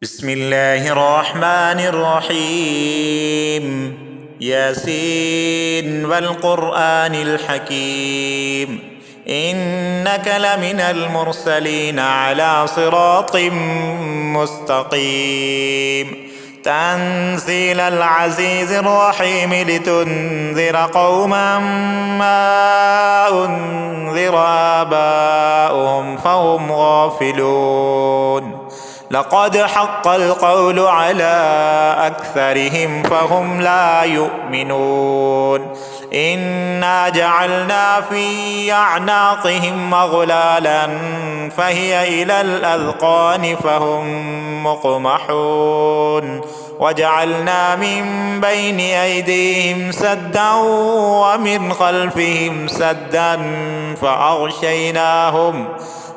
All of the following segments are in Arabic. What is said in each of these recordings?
بسم الله الرحمن الرحيم. ياسين والقرآن الحكيم، إنك لمن المرسلين على صراط مستقيم. تنزيل العزيز الرحيم لتنذر قوما ما أنذر آباؤهم فهم غافلون. لقد حق القول على أكثرهم فهم لا يؤمنون. إنا جعلنا في أعناقهم أغلالا فهي إلى الأذقان فهم مقمحون. وجعلنا من بين أيديهم سدا ومن خلفهم سدا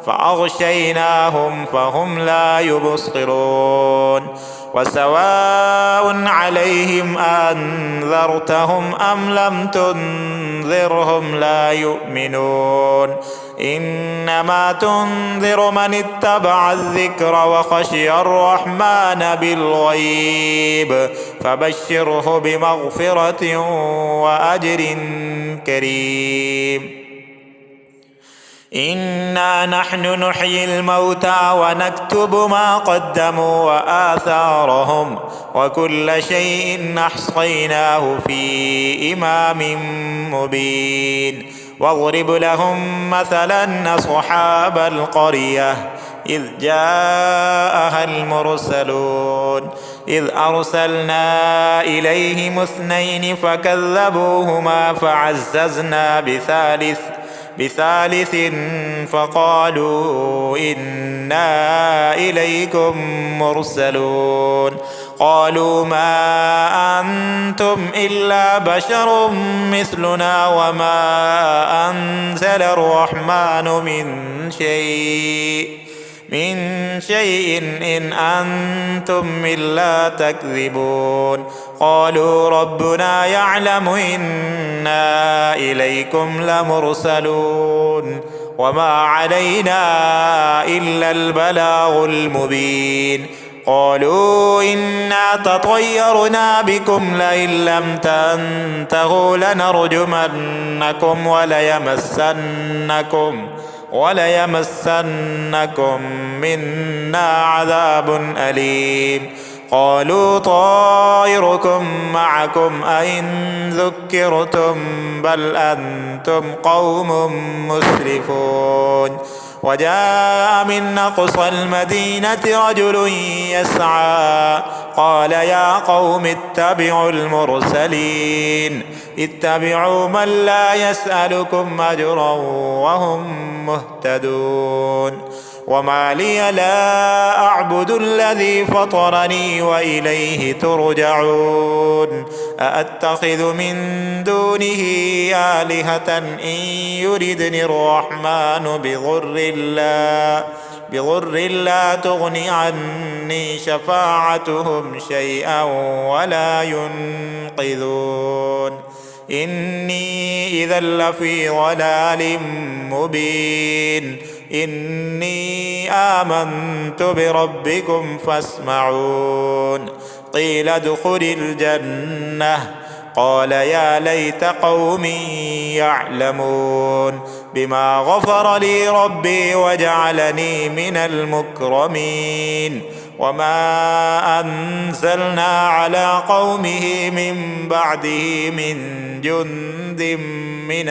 فأغشيناهم فهم لا يبصرون. وسواء عليهم أنذرتهم أم لم تنذرهم لا يؤمنون. إنما تنذر من اتبع الذكر وخشي الرحمن بالغيب فبشره بمغفرة وأجر كريم. إنا نحن نحيي الموتى ونكتب ما قدموا وآثارهم وكل شيء أحصيناه في إمام مبين. واضرب لهم مثلا أصحاب القرية إذ جاءها المرسلون إذ أرسلنا إليهم 2 فكذبوهما فعززنا بثالث فقالوا إنا إليكم مرسلون. قالوا ما أنتم إلا بشر مثلنا وما أنزل الرحمن من شيء إن أنتم إلا تكذبون. قالوا ربنا يعلم إنا إليكم لمرسلون وما علينا إلا البلاغ المبين. قالوا إنا تطيرنا بكم لئن لم تنتهوا لنرجمنكم وليمسنكم منا عذاب أليم. قالوا طائركم معكم أئن ذكرتم بل أنتم قوم مسرفون. وجاء من أقصى المدينة رجل يسعى قال يا قوم اتبعوا المرسلين اتبعوا من لا يسألكم أجرا وهم مهتدون. وما لي لا أعبد الذي فطرني وإليه ترجعون. أأتخذ من دونه آلهة إن يردني الرحمن بضر لا تغني عني شفاعتهم شيئا ولا ينقذون. إني إذا لفي ضلال مبين. إني آمنت بربكم فاسمعون. قيل ادخل الجنة قال يا ليت قومي يعلمون بما غفر لي ربي وجعلني من المكرمين. وما أنزلنا على قومه من بعده من جند من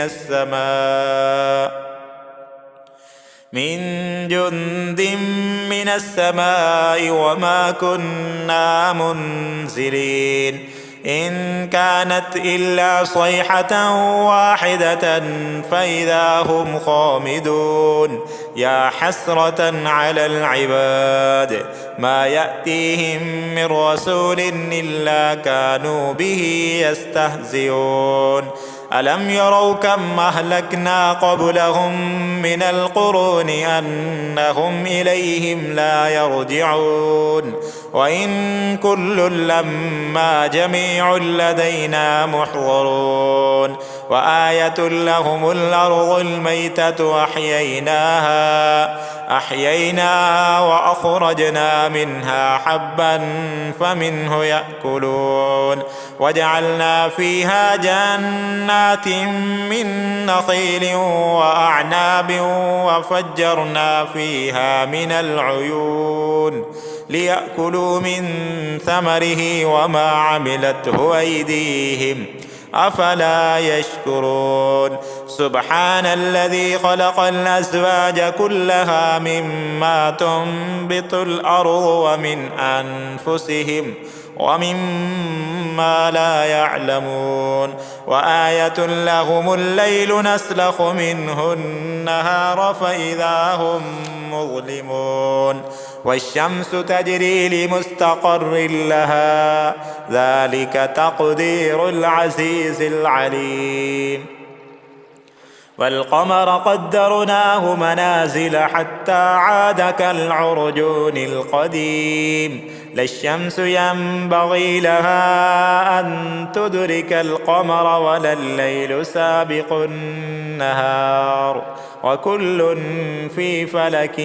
السماء وما كنا منزلين. إن كانت إلا صيحة واحدة فإذا هم خامدون. يا حسرة على العباد ما يأتيهم من رسول إلا كانوا به يستهزئون. ألم يروا كم أهلكنا قبلهم من القرون أنهم إليهم لا يرجعون. وإن كل لما جميع لدينا محضرون. وآية لهم الأرض الميتة أحييناها أحييناها وأخرجنا منها حبا فمنه يأكلون وجعلنا فيها جنات من نخيل وأعناب وفجرنا فيها من العيون ليأكلوا من ثمره وما عملته أيديهم أفلا يشكرون سبحان الذي خلق الأزواج كلها مما تنبت الأرض ومن أنفسهم ومما لا يعلمون وآية لهم الليل نسلخ منه النهار فإذا هم مظلمون والشمس تجري لمستقر لها ذلك تقدير العزيز العليم والقمر قدرناه منازل حتى عاد كالعرجون القديم لا الشمس ينبغي لها أن تدرك القمر ولا الليل سابق النهار وكل في فلك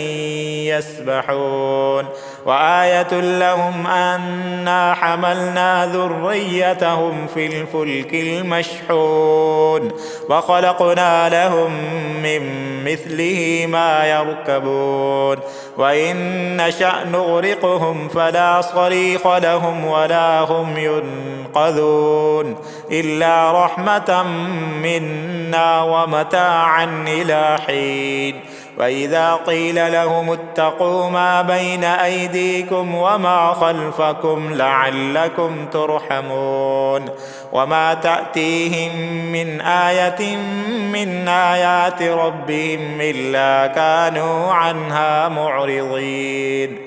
يسبحون وآية لهم أنا حملنا ذريتهم في الفلك المشحون وخلقنا لهم من مثله ما يركبون وإن نشأ نغرقهم فلا صريخ لهم ولا هم ينقذون إلا رحمة منا ومتاعا إلى حين وإذا قيل لهم اتقوا ما بين أيديكم وما خلفكم لعلكم ترحمون وما تأتيهم من آية من آيات ربهم إلا كانوا عنها معرضين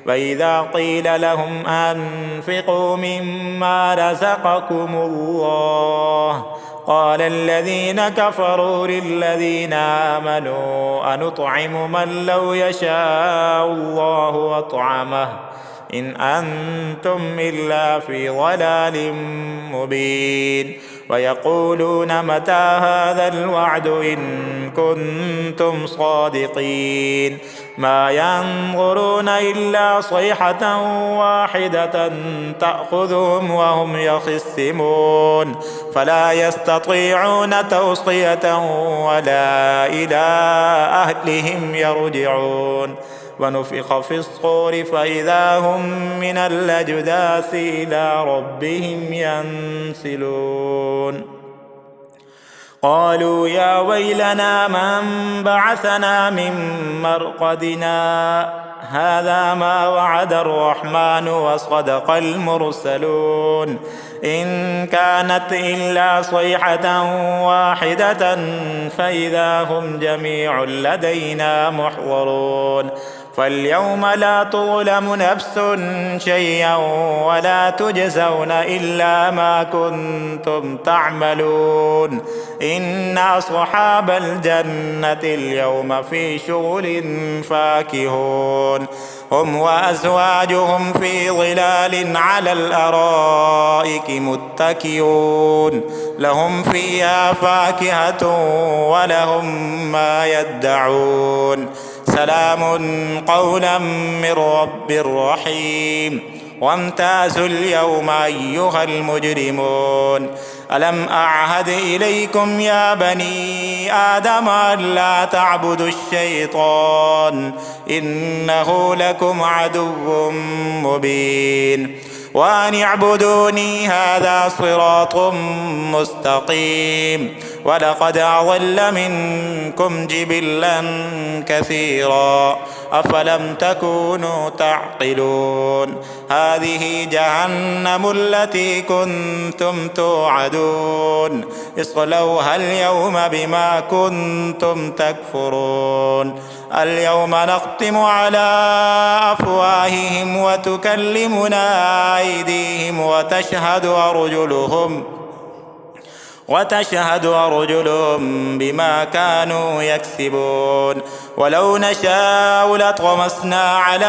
وإذا قيل لهم أنفقوا مما رزقكم الله قال الذين كفروا للذين آمنوا أنطعم من لو يشاء الله أطعمه إن أنتم إلا في ضلال مبين ويقولون متى هذا الوعد إن كنتم صادقين ما ينظرون إلا صيحة واحدة تأخذهم وهم يخصمون فلا يستطيعون توصية ولا إلى أهلهم يرجعون ونفخ في الصور فإذا هم من الأجداث إلى ربهم ينسلون قالوا يا ويلنا من بعثنا من مرقدنا هذا ما وعد الرحمن وصدق المرسلون إن كانت إلا صيحة واحدة فإذا هم جميع لدينا محضرون فاليوم لا تظلم نفس شيئا ولا تجزون إلا ما كنتم تعملون إن أصحاب الجنة اليوم في شغل فاكهون هم وأزواجهم في ظلال على الأرائك متكئون لهم فيها فاكهة ولهم ما يدعون سلام قولا من رب رحيم وامتازوا اليوم أيها المجرمون ألم أعهد إليكم يا بني آدم ألا تعبدوا الشيطان إنه لكم عدو مبين وأن اعبدوني هذا صراط مستقيم ولقد أضل منكم جبلا كثيرا أفلم تكونوا تعقلون هذه جهنم التي كنتم توعدون اصلوها اليوم بما كنتم تكفرون اليوم نختم على أفواههم وتكلمنا أيديهم وتشهد أرجلهم بما كانوا يكسبون ولو نشاء لطمسنا على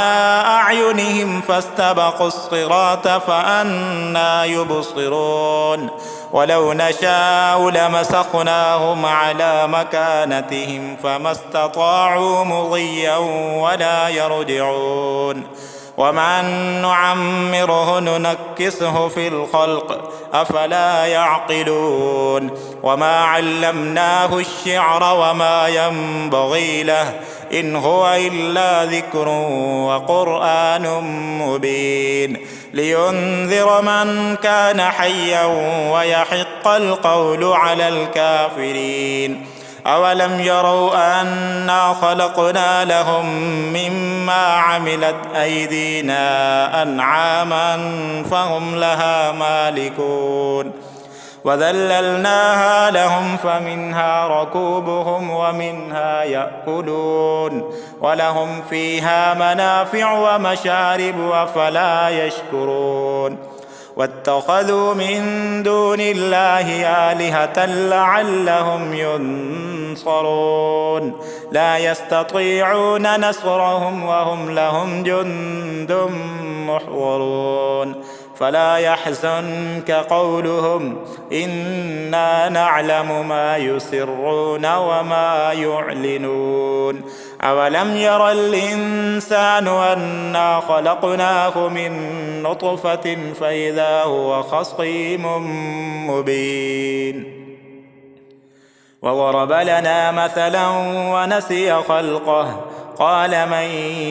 أعينهم فاستبقوا الصراط فأنى يبصرون ولو نشاء لمسخناهم على مكانتهم فما استطاعوا مضيا ولا يرجعون ومن نعمره ننكسه في الخلق أفلا يعقلون وما علمناه الشعر وما ينبغي له إن هو إلا ذكر وقرآن مبين لينذر من كان حيا ويحق القول على الكافرين أولم يروا أنا خلقنا لهم مما عملت أيدينا أنعاما فهم لها مالكون وذللناها لهم فمنها ركوبهم ومنها يأكلون ولهم فيها منافع ومشارب أفلا يشكرون واتخذوا من دون الله آلهة لعلهم ينصرون لا يستطيعون نصرهم وهم لهم جند محضرون فلا يحزنك قولهم إنا نعلم ما يسرون وما يعلنون أولم ير الإنسان أنا خلقناه من نطفة فإذا هو خصيم مبين وضرب لنا مثلا ونسي خلقه قال من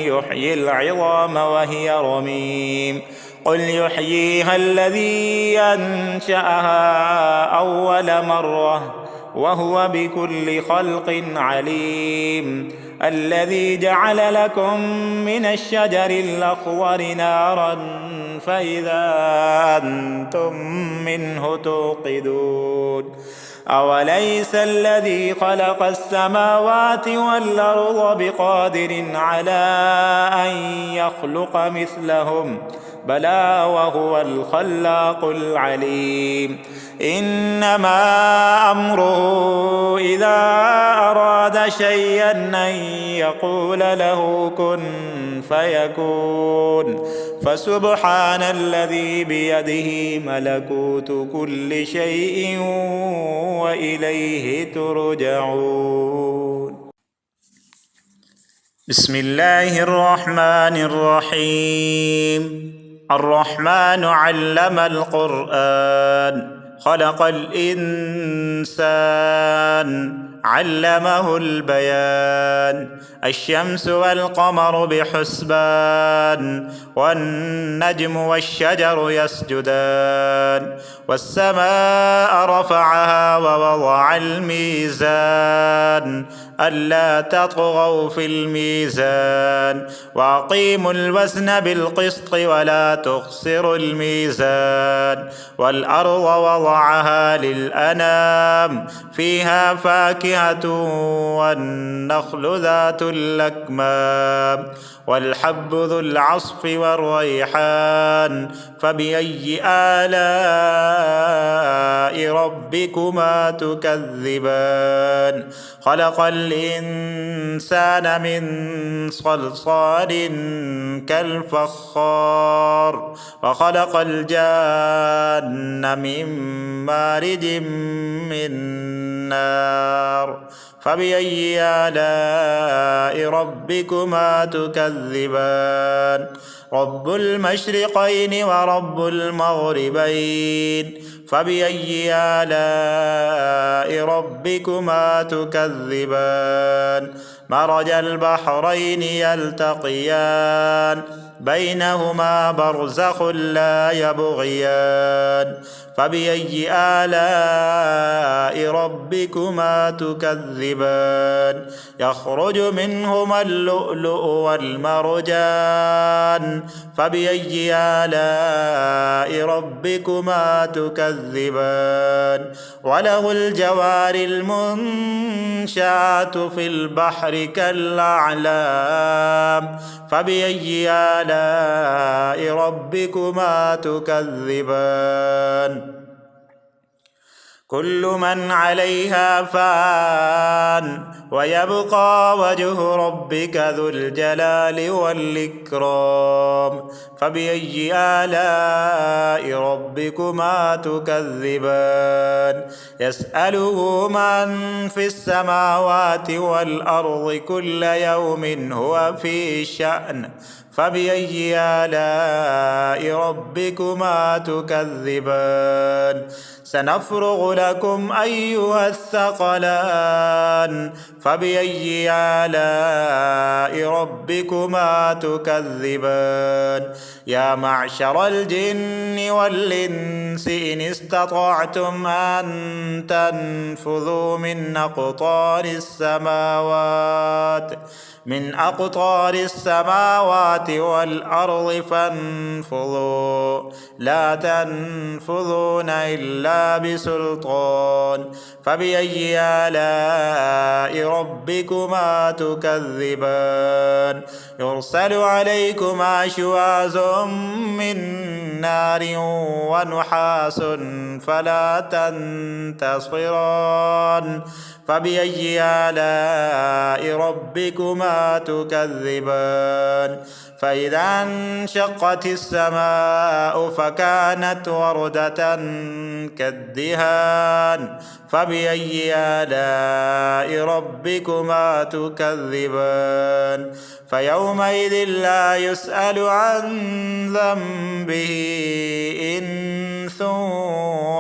يحيي العظام وهي رميم قل يحييها الذي أنشأها أول مرة وهو بكل خلق عليم الذي جعل لكم من الشجر الأخضر نارا فإذا أنتم منه توقدون أوليس الذي خلق السماوات والأرض بقادر على أن يخلق مثلهم بلى وهو الخلاق العليم إنما أمره إذا أراد شيئا أن يقول له كن فيكون فسبحان الذي بيده ملكوت كل شيء وإليه ترجعون بسم الله الرحمن الرحيم الرحمن علم القرآن خلق الإنسان علمه البيان الشمس والقمر بحسبان والنجم والشجر يسجدان والسماء رفعها ووضع الميزان ألا تطغوا في الميزان وأقيموا الوزن بالقسط ولا تخسروا الميزان والأرض وضعها للأنام فيها فاكهة والنخل ذات الأكمام والحب ذو العصف والريحان فبأي آلاء ربكما تكذبان خلق الإنسان من صلصال كالفخار وخلق الجان من مارج من نار فبأي آلاء ربكما تكذبان رب المشرقين ورب المغربين فبأي آلاء ربكما تكذبان مرج البحرين يلتقيان بينهما برزخ لا يبغيان فبأي آلاء ربكما تكذبان يخرج منهما اللؤلؤ والمرجان فبأي آلاء ربكما تكذبان وله الجوار المنشآت في البحر كالأعلام فبأي آلاء ربكما تكذبان كل من عليها فان ويبقى وجه ربك ذو الجلال والإكرام فبأي آلاء ربكما تكذبان يسأله من في السماوات والأرض كل يوم هو في شأن فبأي آلاء ربكما تكذبان سنفرغ لكم أيها الثقلان فبأي آلاء ربكما تكذبان يا معشر الجن والإنس إن استطعتم أن تنفذوا من أقطار السماوات والأرض فانفذوا لا تنفذون إلا بسلطان فبأي آلاء ربكما تكذبان يرسل عليكما شواظ من نار ونحاس فلا تنتصران فبأي آلاء ربكما تكذبان فإذا انشقت السماء فكانت وردة كالدهان فبأي آلاء ربكما تكذبان فيومئذ لا يسأل عن ذنبه إنس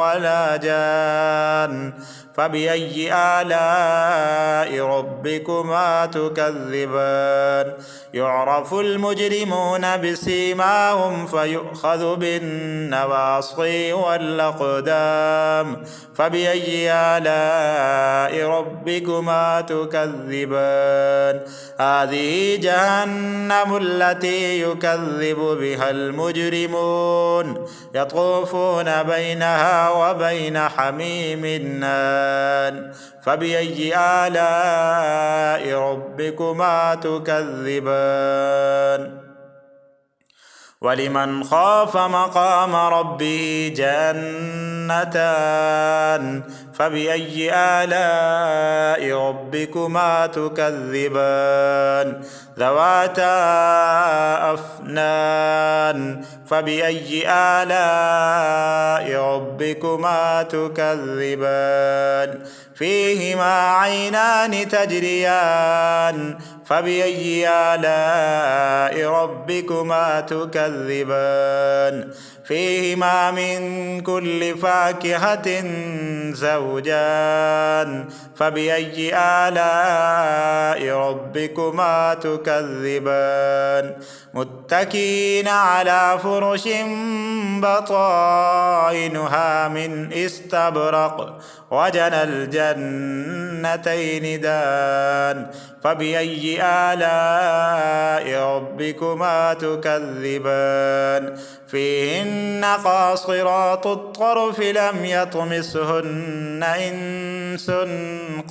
ولا جان فبأي آلاء ربكما تكذبان يعرف المجرمون بسيماهم فيؤخذ بالنواصي والأقدام فبأي آلاء ربكما تكذبان هذه جهنم التي يكذب بها المجرمون يطوفون بينها وبين حميم آن فبأي آلاء ربكما تكذبان ولمن خاف مقام ربه جنتان فبأي آلاء ربكما تكذبان ذواتا أفنان فبأي آلاء ربكما تكذبان فيهما عينان تجريان فبأي آلاء ربكما تكذبان فيهما من كل فاكهة زوجان فبأي آلاء ربكما تكذبان متكئين على فرش بطائنها من استبرق وجنى الجنتين دان فبأي آلاء ربكما تكذبان فيهن قاصرات الطرف لم يطمسهن إنس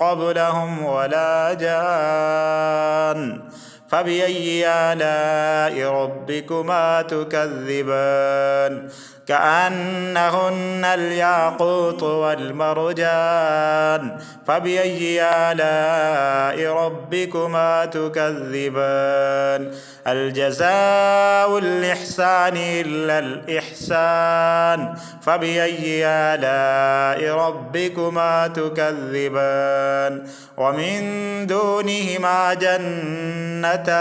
قبلهم ولا جان فبأي آلاء ربكما تكذبان كأنهن الياقوت والمرجان فبأي آلاء ربكما تكذبان الجزاء الإحسان إلا الإحسان فبأي آلاء ربكما تكذبان ومن دونهما جنتان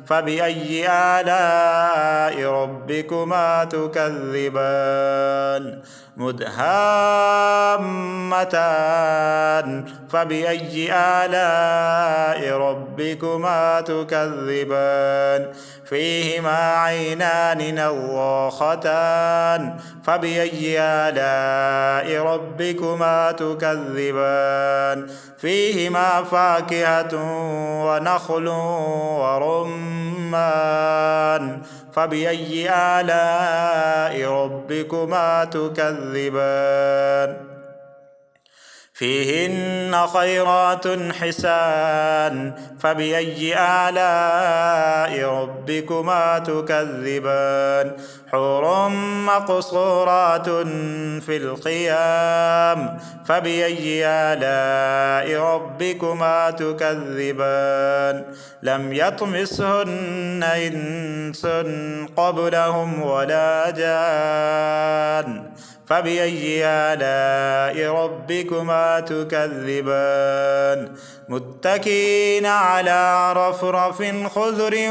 فبأي آلاء ربكما تكذبان مدهامتان فبأي آلاء ربكما تكذبان فيهما عينان نضاختان فبأي آلاء ربكما تكذبان فيهما فاكهة ونخل ورمان فبأي آلاء ربكما تكذبان فيهن خيرات حسان فبأي آلاء ربكما تكذبان حور مقصورات في الخيام فبأي آلاء ربكما تكذبان لم يطمسهن إنس قبلهم ولا جان فبأي آلاء ربكما تكذبان متكئين على رفرف خضر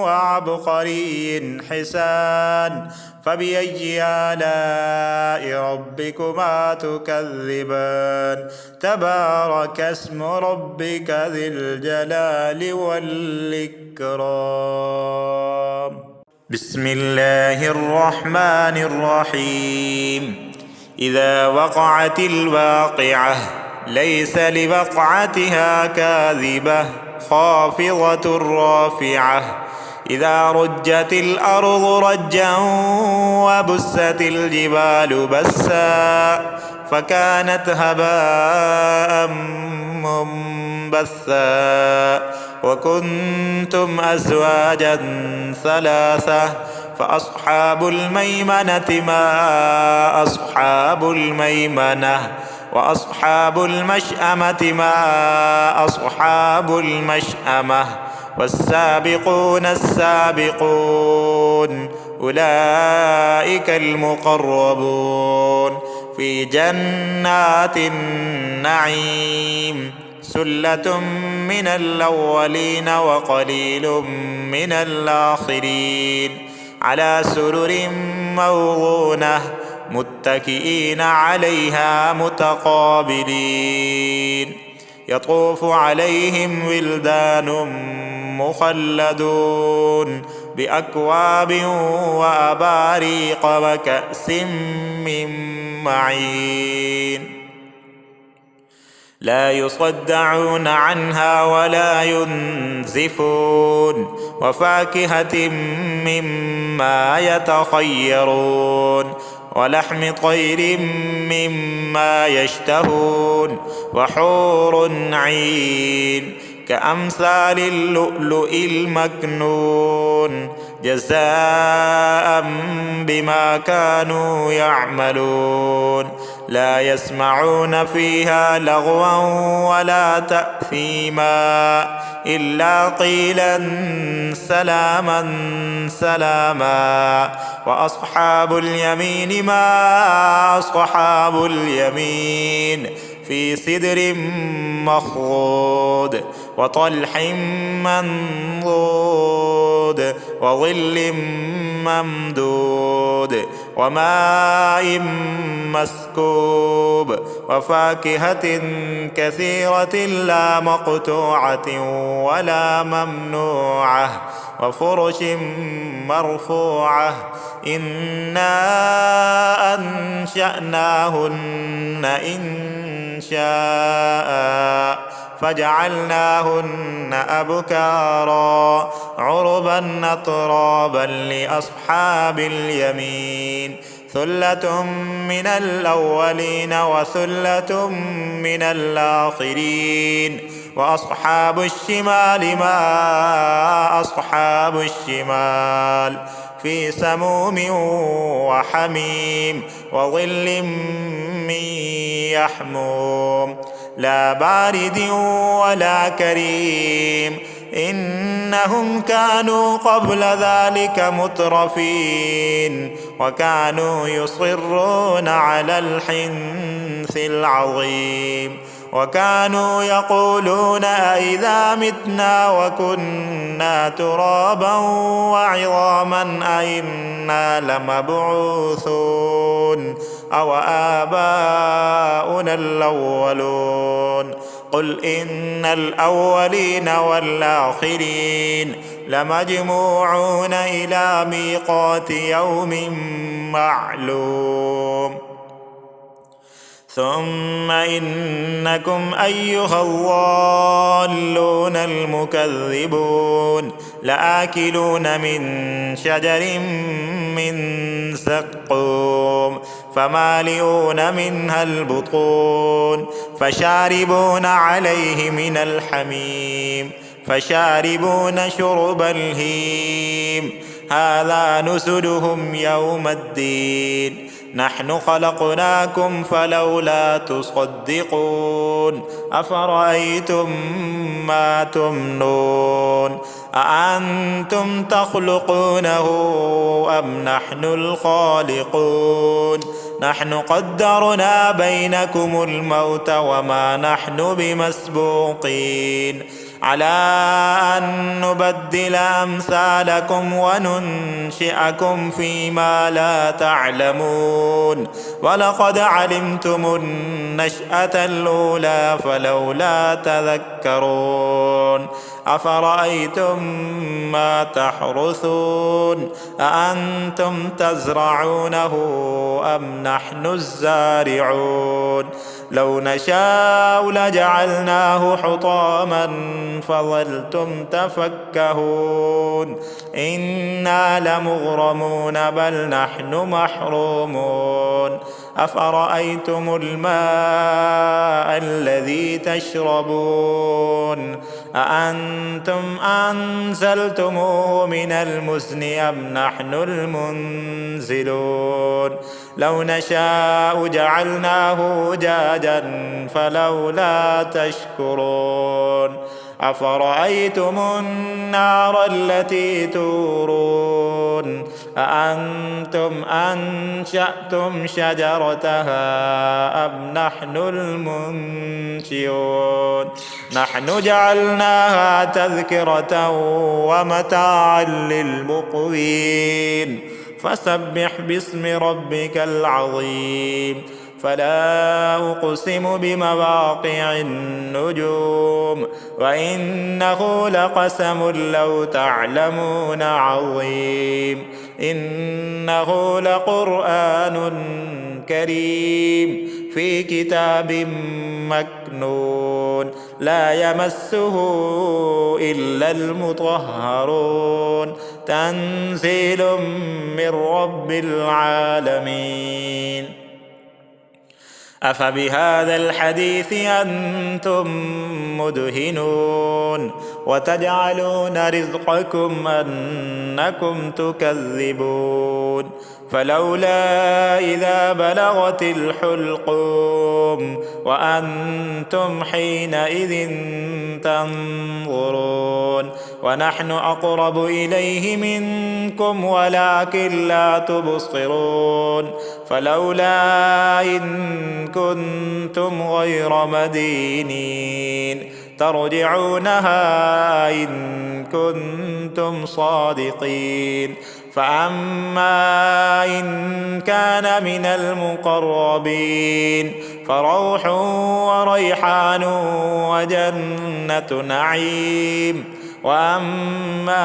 وعبقري حسان فبأي آلاء ربكما تكذبان تبارك اسم ربك ذي الجلال والإكرام بسم الله الرحمن الرحيم إذا وقعت الواقعة ليس لوقعتها كاذبة خافضة رافعة إذا رجت الأرض رجا وبست الجبال بسا فكانت هباء منبثا وكنتم أزواجا ثلاثة فأصحاب الميمنة ما أصحاب الميمنة وأصحاب المشأمة ما أصحاب المشأمة والسابقون السابقون أولئك المقربون في جنات النعيم سلة من الأولين وقليل من الآخرين على سرر موضونة متكئين عليها متقابلين يطوف عليهم ولدان مخلدون بأكواب وأباريق وكأس من معين لا يصدعون عنها ولا ينزفون وفاكهة مما يتخيرون ولحم طير مما يشتهون وحور عين كأمثال اللؤلؤ المكنون جزاء بما كانوا يعملون لا يسمعون فيها لغوا ولا تأثيما إلا قيلا سلاما سلاما وأصحاب اليمين ما أصحاب اليمين في سدر مخضود وطلح منضود وظل ممدود وماء مسكوب وفاكهة كثيرة لا مقطوعة ولا ممنوعة وفرش مرفوعة إنا أنشأناهن إنشاء فجعلناهن أبكارا عربا أترابا لأصحاب اليمين ثلة من الأولين وثلة من الآخرين وأصحاب الشمال ما أصحاب الشمال في سموم وحميم وظل من يحموم لا بارد ولا كريم إنهم كانوا قبل ذلك مترفين وكانوا يصرون على الحنث العظيم وكانوا يقولون أئذا متنا وكنا ترابا وعظاما أئنا لمبعوثون أو آباؤنا الأولون قل إن الأولين والآخرين لمجموعون إلى ميقات يوم معلوم ثم إنكم أيها الضالون المكذبون لآكلون من شجر من زقوم فمالئون منها البطون فشاربون عليه من الحميم فشاربون شرب الهيم هذا نزلهم يوم الدين نحن خلقناكم فلولا تصدقون أفرأيتم ما تمنون أأنتم تخلقونه أم نحن الخالقون نحن قدرنا بينكم الموت وما نحن بمسبوقين على أن نبدل أمثالكم وننشئكم فيما لا تعلمون ولقد علمتم النشأة الأولى فلولا تذكرون أفرأيتم ما تحرثون أأنتم تزرعونه أم نحن الزارعون لو نشاء لجعلناه حطاما فظلتم تفكهون إنا لمغرمون بل نحن محرومون أفرأيتم الماء الذي تشربون أأنتم أنزلتموه من المزن أم نحن المنزلون لو نشاء جعلناه أجاجا فلولا تشكرون أفرأيتم النار التي تورون أأنتم أنشأتم شجرتها أم نحن المنشئون نحن جعلناها تذكرة ومتاعا للمقوين فسبح باسم ربك العظيم فلا أقسم بمواقع النجوم وإنه لقسم لو تعلمون عظيم إنه لقرآن كريم في كتاب مكنون لا يمسه إلا المطهرون تنزيل من رب العالمين أفبهذا الحديث أنتم مدهنون وتجعلون رزقكم أنكم تكذبون فلولا إذا بلغت الحلقوم وأنتم حينئذ تنظرون ونحن أقرب إليه منكم ولكن لا تبصرون فلولا إن كنتم غير مدينين ترجعونها إن كنتم صادقين فأما إن كان من المقربين فروح وريحان وجنة نعيم وأما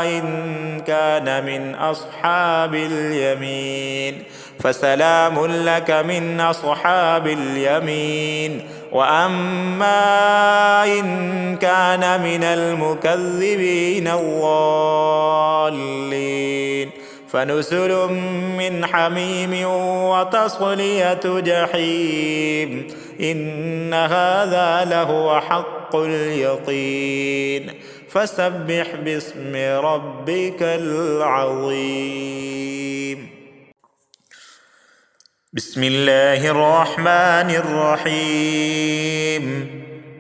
إن كان من أصحاب اليمين فسلام لك من أصحاب اليمين وأما إن كان من المكذبين الضالين فنزل من حميم وتصلية جحيم إن هذا لهو حق اليقين فسبح باسم ربك العظيم بسم الله الرحمن الرحيم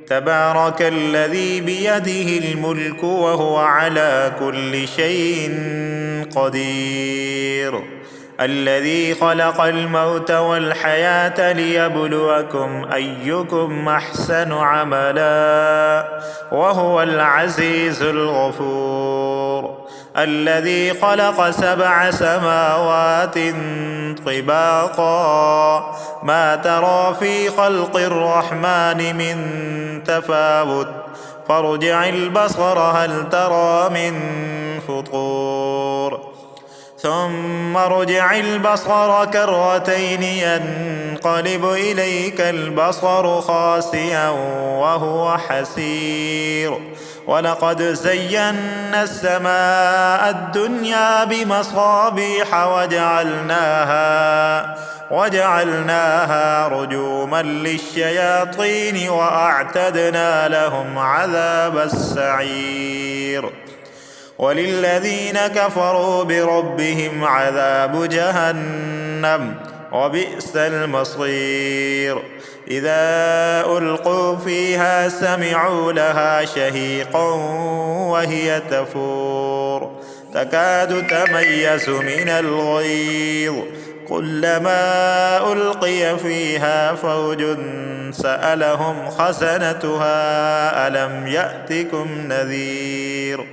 تبارك الذي بيده الملك وهو على كل شيء قدير الذي خلق الموت والحياة ليبلوكم أيكم أحسن عملا وهو العزيز الغفور الذي خلق 7 سماوات طباقا ما ترى في خلق الرحمن من تفاوت فارجع البصر هل ترى من فطور ثم ارجع البصر كرتين ينقلب إليك البصر خاسئا وهو حسير ولقد زينا السماء الدنيا بمصابيح وجعلناها رجوما للشياطين وأعتدنا لهم عذاب السعير وللذين كفروا بربهم عذاب جهنم وبئس المصير إذا ألقوا فيها سمعوا لها شهيقا وهي تفور تكاد تميز من الغيظ كلما ألقي فيها فوج سألهم خزنتها ألم يأتكم نذير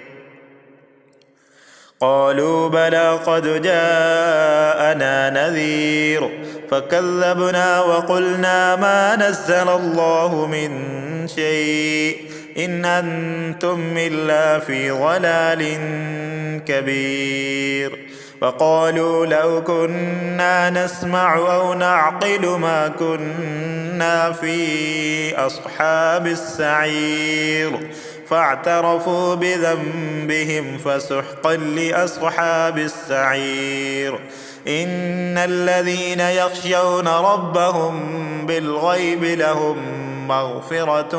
قالوا بلى قد جاءنا نذير فكذبنا وقلنا ما نزل الله من شيء إن أنتم إلا في ضلال كبير وقالوا لو كنا نسمع أو نعقل ما كنا في أصحاب السعير فاعترفوا بذنبهم فسحقا لأصحاب السعير إن الذين يخشون ربهم بالغيب لهم مغفرة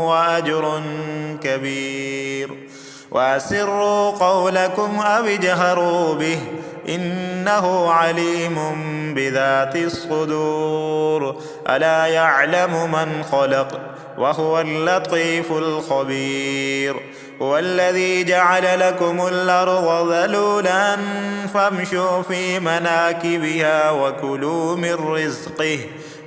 وأجر كبير وأسروا قولكم أو اجهروا به إنه عليم بذات الصدور ألا يعلم من خلق وهو اللطيف الخبير هو الذي جعل لكم الأرض ذلولا فامشوا في مناكبها وكلوا من رزقه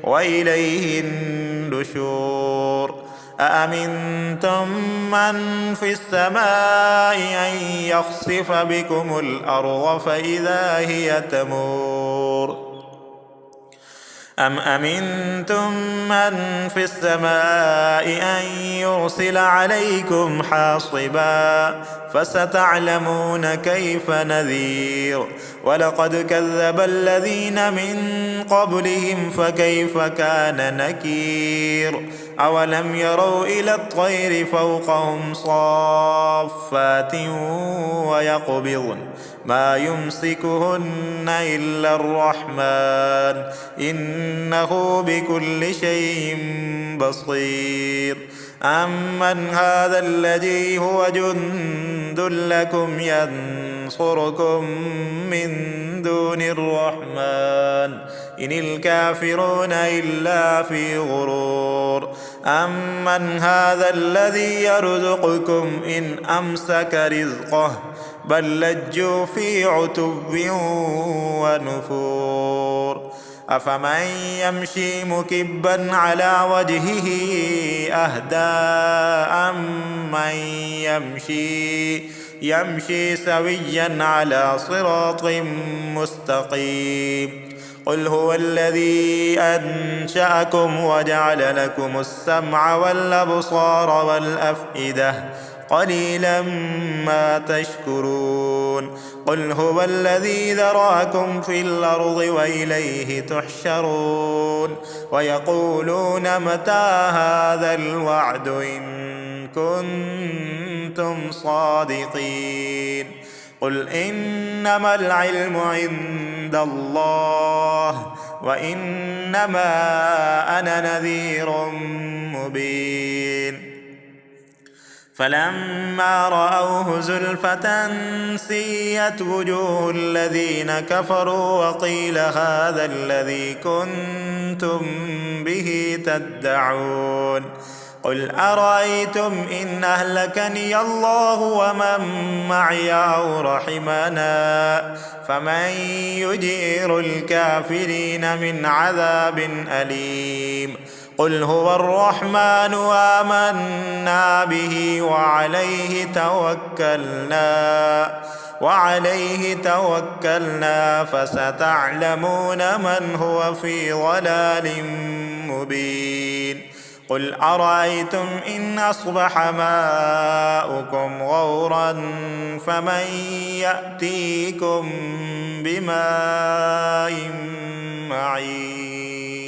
وإليه النشور أأمنتم من في السماء أن يخسف بكم الأرض فإذا هي تمور أم أمنتم من في السماء أن يرسل عليكم حاصبا فستعلمون كيف نذير ولقد كذب الذين من قبلهم فكيف كان نكير أولم يروا إلى الطير فوقهم صافات ويقبضن ما يمسكهن إلا الرحمن إنه بكل شيء بصير أمن هذا الذي هو جند لكم ينصركم من دون الرحمن إن الكافرون إلا في غرور أمن هذا الذي يرزقكم إن أمسك رزقه بل لجوا في عتب ونفور أفمن يمشي مكبا على وجهه أهدى أمن يمشي سويا على صراط مستقيم قل هو الذي أنشأكم وجعل لكم السمع والأبصار والأفئدة قليلا ما تشكرون قل هو الذي ذرأكم في الأرض وإليه تحشرون ويقولون متى هذا الوعد إن كنتم صادقين قل إنما العلم عند الله وإنما أنا نذير مبين فلما رأوه زلفة سيئت وجوه الذين كفروا وقيل هذا الذي كنتم به تدعون قل أرأيتم إن أهلكني الله ومن معي أو رحمنا فمن يجير الكافرين من عذاب أليم قل هو الرحمن آمنا به وعليه توكلنا فستعلمون من هو في ضلال مبين قل أرأيتم إن أصبح ماؤكم غورا فمن يأتيكم بماء معين